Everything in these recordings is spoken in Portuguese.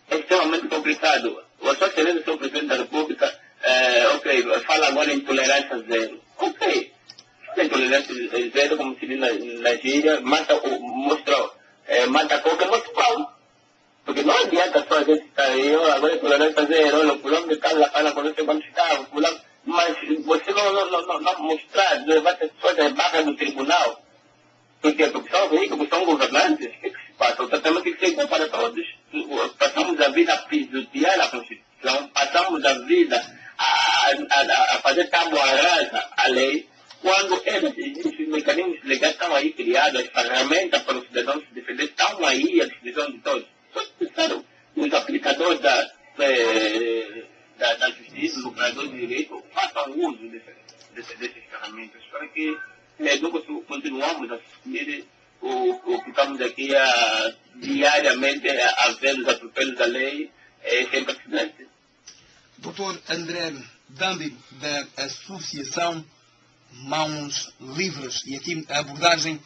é extremamente complicado. O Sua Excelência, Sr. Presidente da República, fala agora em tolerância zero. Ok, fala em tolerância zero, como se diz na gíria, mata qualquer mostra pau. Porque não adianta só a gente estar aí, agora é tolerância zero, olha, o fulano de casa fala com você quando está, mas você não mostrar, levar as pessoas às barras do tribunal, porque são veículos, são governantes, o que se passa? O tratamento tem que ser igual para todos. Passamos a vida a pisotear a Constituição, passamos a vida a fazer tábua rasa à lei, quando esses mecanismos legais estão aí criados, as ferramentas para os cidadãos se defender estão aí à disposição de todos. Só que precisaram os aplicadores da justiça, os operadores de direito, façam uso dessas ferramentas, para que nunca continuamos a assumir o que estamos aqui diariamente a ver os atropelos da lei sem precedentes. Dr. André Dambi, da Associação Mãos Livres, e aqui a abordagem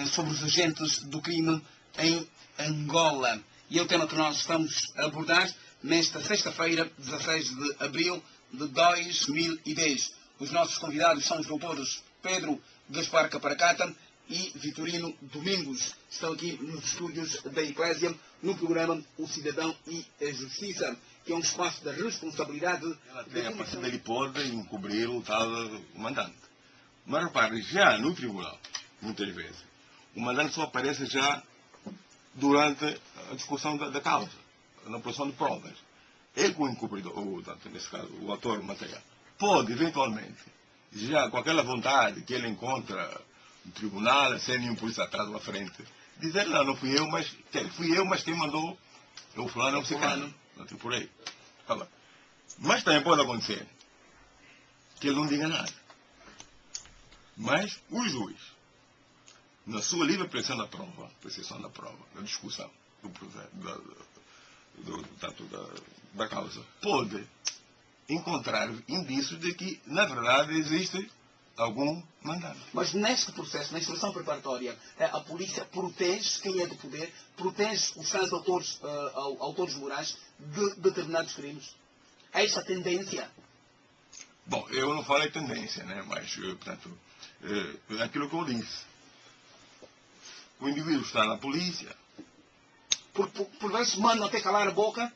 sobre os agentes do crime em Angola. E é o tema que nós vamos abordar nesta sexta-feira, 16 de abril de 2010. Os nossos convidados são os doutores Pedro Gaspar Caparacata e Vitorino Domingos. Estão aqui nos estúdios da Eclésia, no programa O Cidadão e a Justiça, que é um espaço da responsabilidade. Ele pode encobrir o tal mandante. Mas repare, já no tribunal, muitas vezes, o mandante só aparece já durante a discussão da causa, na produção de provas. Ele, com o encobridor, nesse caso, o autor material, pode, eventualmente, já com aquela vontade que ele encontra no tribunal, sem nenhum polícia atrás ou à frente, dizer, não fui eu, mas quem mandou o fulano é o ciclano. Não tem por aí. Mas também pode acontecer que ele não diga nada. Mas o juiz, na sua livre apreciação da prova, da discussão do processo, da causa, pode encontrar indícios de que, na verdade, existe algum mandante. Mas neste processo, na instrução preparatória, a polícia protege quem é do poder, protege os tais autores morais de determinados crimes. Há essa tendência? Bom, eu não falo em tendência, né? Mas, portanto, é aquilo que eu disse. O indivíduo está na polícia. Por vezes mandam até calar a boca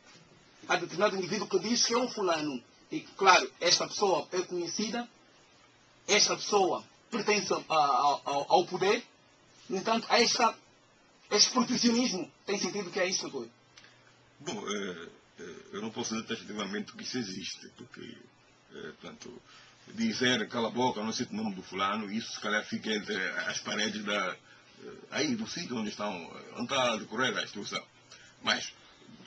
a determinado indivíduo que diz que é um fulano. E, claro, esta pessoa é conhecida, esta pessoa pertence ao poder, no entanto, há este protecionismo. Tem sentido que é isso, doutor? Bom, eu não posso dizer definitivamente que isso existe, porque, portanto, dizer cala a boca, não sei o nome do fulano, isso se calhar fica entre as paredes aí do sítio onde está a decorrer a instrução. Mas,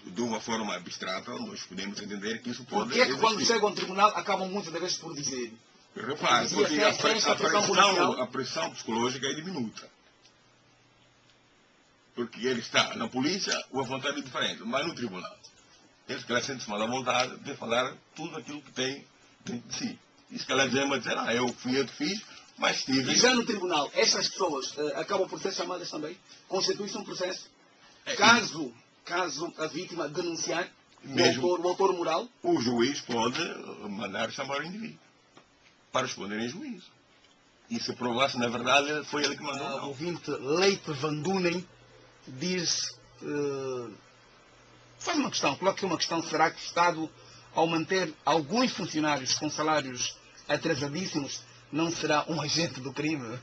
de uma forma abstrata, nós podemos entender que isso pode... Por que é que quando chegam ao tribunal acabam muitas vezes por dizer? Repare, porque a pressão psicológica é diminuta. Porque ele está na polícia, a vontade é diferente, mas no tribunal. Ele sente-se mal à vontade de falar tudo aquilo que tem dentro de si. E se calhar dizer, eu fui eu que fiz, mas tive... E já no tribunal, essas pessoas acabam por ser chamadas também? Constitui-se um processo? Caso a vítima denunciar o autor moral? O juiz pode mandar chamar o indivíduo para responder em juízo. E se provar se na verdade foi ele que mandou. O ouvinte Leite Van Dunen diz... faz uma questão, coloca uma questão: será que o Estado, ao manter alguns funcionários com salários atrasadíssimos, não será um agente do crime?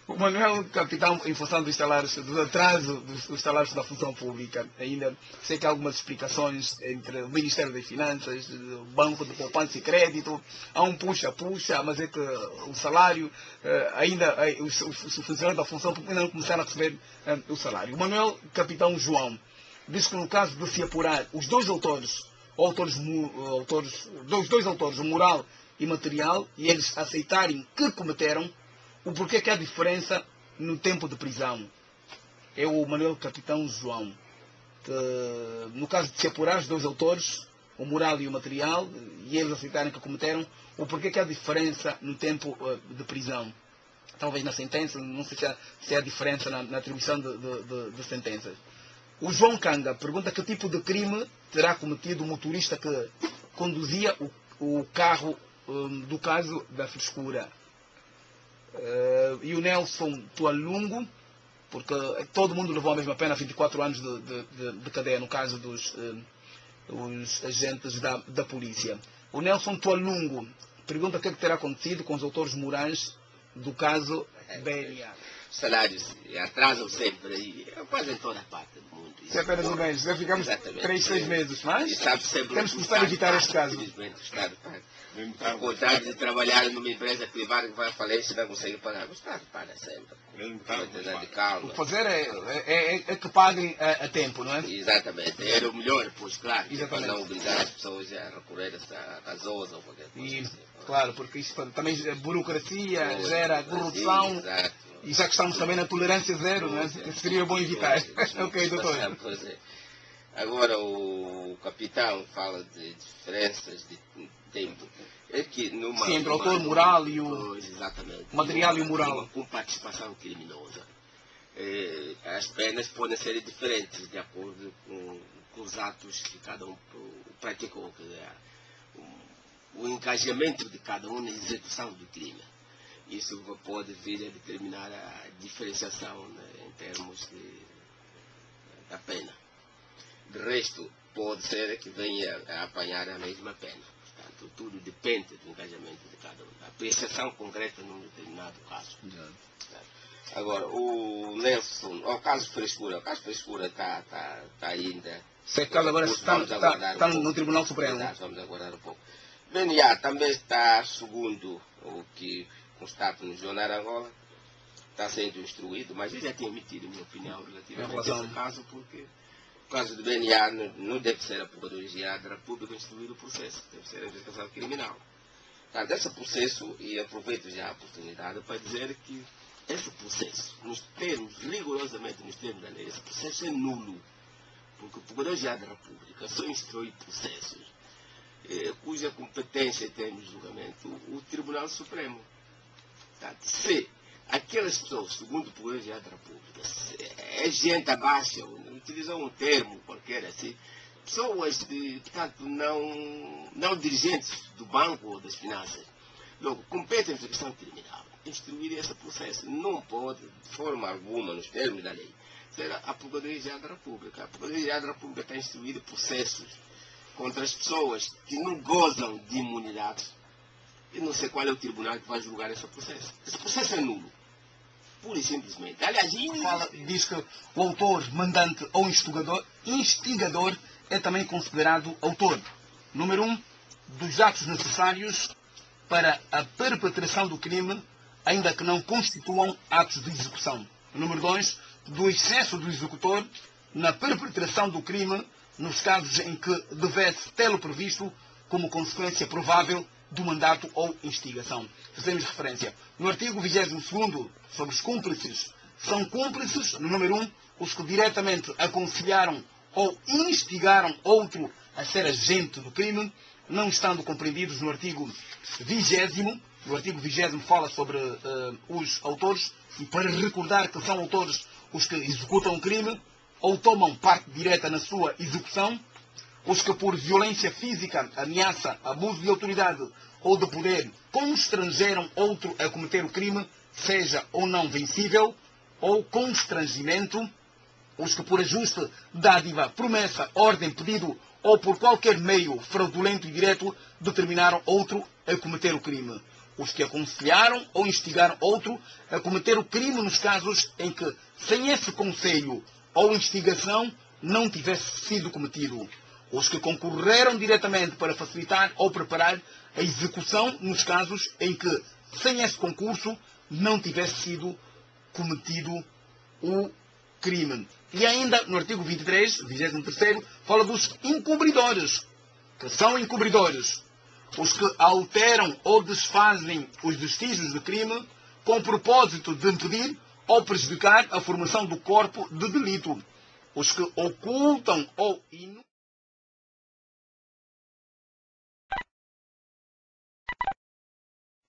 O Manuel Capitão, em função dos salários, do atraso dos salários da função pública, ainda sei que há algumas explicações entre o Ministério das Finanças, o Banco de Poupança e Crédito, há um puxa-puxa, mas é que o salário, os funcionários da função pública ainda não começaram a receber o salário. O Manuel Capitão João diz que no caso de se apurar os dois autores, os dois autores, o moral e material, e eles aceitarem que cometeram, o porquê que há diferença no tempo de prisão. É o Manuel Capitão João. Que, no caso de se apurar os dois autores, o moral e o material, e eles aceitarem que cometeram, o porquê que há diferença no tempo de prisão. Talvez na sentença, não sei se há diferença na atribuição de sentenças. O João Canga pergunta que tipo de crime terá cometido o motorista que conduzia o carro do caso da frescura. E o Nelson Tualungo, porque todo mundo levou a mesma pena, 24 anos de cadeia, no caso dos os agentes da polícia. O Nelson Tualungo pergunta o que é que terá acontecido com os autores morais do caso BNA. Os salários atrasam sempre, quase em toda a parte do mundo. Isso é apenas um mês, já ficamos 3, 6 meses, mas temos que começar a evitar este caso. Infelizmente, o Estado paga. Ao contrário de trabalhar numa empresa privada que vai à falência e não consegue pagar, o Estado paga sempre. De calma. O que fazer é que paguem a tempo, não é? Exatamente, era o melhor, pois claro, para não Exatamente. obrigar as pessoas a recorrer a zoas ou qualquer coisa assim. Claro, porque isto também burocracia, gera corrupção. Exato. E já que estamos também na tolerância zero, não é? Seria bom evitar. Ok, doutor. Agora o capitão fala de diferenças de tempo. É que numa, Sim, entre o autor moral e exatamente, material e o moral. Com participação criminosa. As penas podem ser diferentes de acordo com os atos que cada um praticou. O engajamento de cada um na execução do crime. Isso pode vir a determinar a diferenciação, né, em termos da pena. De resto, pode ser que venha a apanhar a mesma pena. Portanto, tudo depende do engajamento de cada um. A apreciação concreta num determinado caso. Agora, o Nelson, o caso Frescura. O caso Frescura está ainda... Esse caso agora está no Tribunal Supremo. Vamos aguardar um pouco. BNA também está, segundo o que constato no Jornal Angola, está sendo instruído, mas eu já tinha emitido minha opinião relativamente a esse caso, porque o caso do BNA não deve ser a Procuradoria da República instruir o processo, deve ser a investigação criminal. Tá, desse processo, e aproveito já a oportunidade para dizer que esse processo, rigorosamente nos termos da lei, esse processo é nulo, porque o Procuradoria da República só instrui processos cuja competência em termos de julgamento o Tribunal Supremo. Se aquelas pessoas, segundo o Procuradoria da República, é gente abaixo, utilizou um termo qualquer assim, pessoas portanto, não dirigentes do banco ou das finanças, logo, competem a investigação criminal, instruir esse processo. Não pode, de forma alguma, nos termos da lei, ser a Procuradoria da República. A Procuradoria da República está instruindo processos contra as pessoas que não gozam de imunidade. Eu não sei qual é o tribunal que vai julgar esse processo. Esse processo é nulo. Pura e simplesmente. Aliás, diz que o autor, mandante ou instigador é também considerado autor. Número 1, dos atos necessários para a perpetração do crime, ainda que não constituam atos de execução. Número 2, do excesso do executor na perpetração do crime, nos casos em que devesse tê-lo previsto como consequência provável do mandato ou instigação. Fazemos referência. No artigo 22º, sobre os cúmplices, são cúmplices, no número 1, os que diretamente aconselharam ou instigaram outro a ser agente do crime, não estando compreendidos no artigo 20º. O artigo 20º fala sobre os autores, e para recordar que são autores os que executam o crime ou tomam parte direta na sua execução, os que por violência física, ameaça, abuso de autoridade ou de poder constrangeram outro a cometer o crime, seja ou não vencível, ou constrangimento, os que por ajuste, dádiva, promessa, ordem, pedido ou por qualquer meio fraudulento e direto determinaram outro a cometer o crime. Os que aconselharam ou instigaram outro a cometer o crime nos casos em que, sem esse conselho ou instigação, não tivesse sido cometido. Os que concorreram diretamente para facilitar ou preparar a execução nos casos em que, sem esse concurso, não tivesse sido cometido o crime. E ainda, no artigo 23, 23º, fala dos encobridores, que são encobridores, os que alteram ou desfazem os vestígios de crime com o propósito de impedir ou prejudicar a formação do corpo de delito, os que ocultam ou